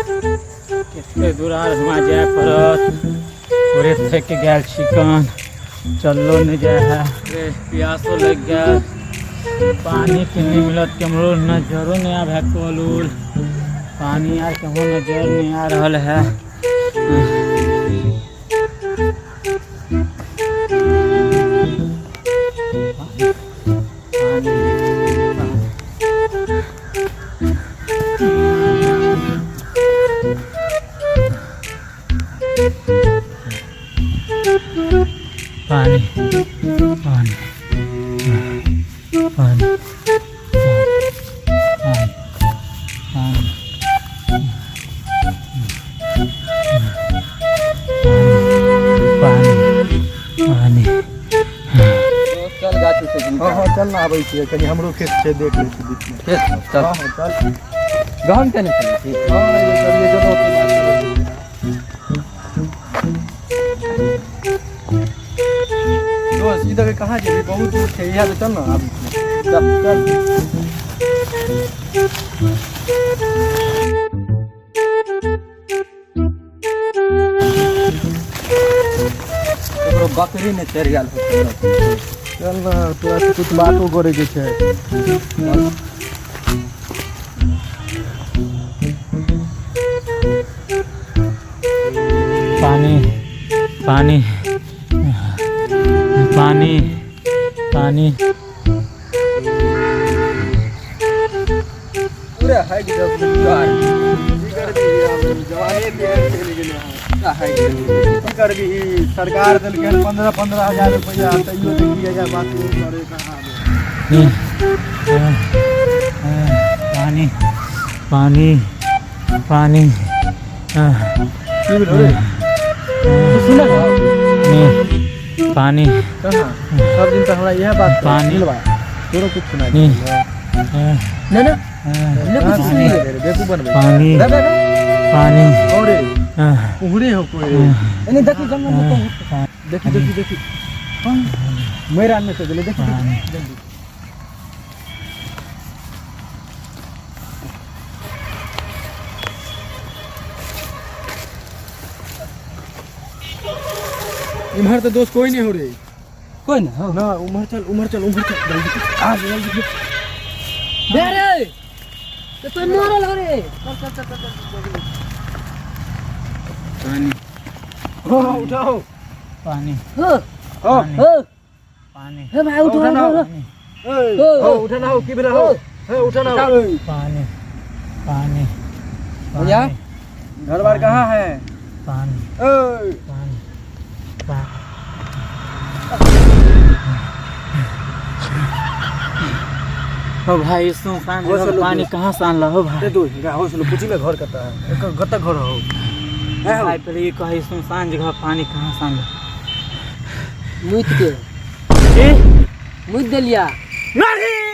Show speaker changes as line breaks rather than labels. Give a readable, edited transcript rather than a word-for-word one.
केते दूर आर हुआ जाए परत पूरे थक गया चिकन चलो नहीं जाए है प्यासो लग गया पानी के नहीं मिलत कमरो नजरो नहीं आ रहा कल उल पानी यार कहूँ नजर नहीं आ रहा है। पानी पानी पानी पानी
चल गाछी से चल ना आबै छियै कनी हमरो खेत छै देख लै छी बीच में खेत चल चल गहन केने चलै छी ये चलिए चलो के बात करो दोस्त इधर कहाँ जेबी बहुत दूर छै यहाँ से चल ना आबै छी चल चल बकरी ने चढ़ गया चल ना तोरा से कुछ बातो करे के छै
पानी पानी पानी पानी
पूरा हाइट जब यार कर भी जवानी पे चल गेले हाइट की कर भी सरकार देल के 15,000 रुपया तइयो देखिएगा बात करे कहां
पानी पानी पानी
की बोल रे सुना
पानी
कहां सब दिन तो हमरा यह बात
पानी
मिलवा तोरो कुछ सुनाई ना ना ना कुछ सुनी रे बेकू बनबे
पानी पानी
औरे उहरे हो कोई एने देखी जंगल में तो देखी देखी देखी मैदान में से गेले देखी जल्दी इमहर तो दोस्त कोई नहीं हो रे कोई ना ना उमर चल जल्दी आ जल्दी
दे रे तो मारल हो रे चल
पानी
हो उठाओ
पानी
हो
हो
पानी
हे भाई उठो
हो उठाना हो की बेला हो उठाना हो
पानी पानी
भैया घर बार कहाँ है
पानी
ओए
पानी हो भाई सुनसान जगह पानी कहाँ से आनला हो भाई
दो हौसलो पूछी में घर करता है एक गत्ता घर हो
भाई पहले ये कही सुनसान जगह पानी कहाँ से आनला
मुइत के मुइत देलिया
नहीं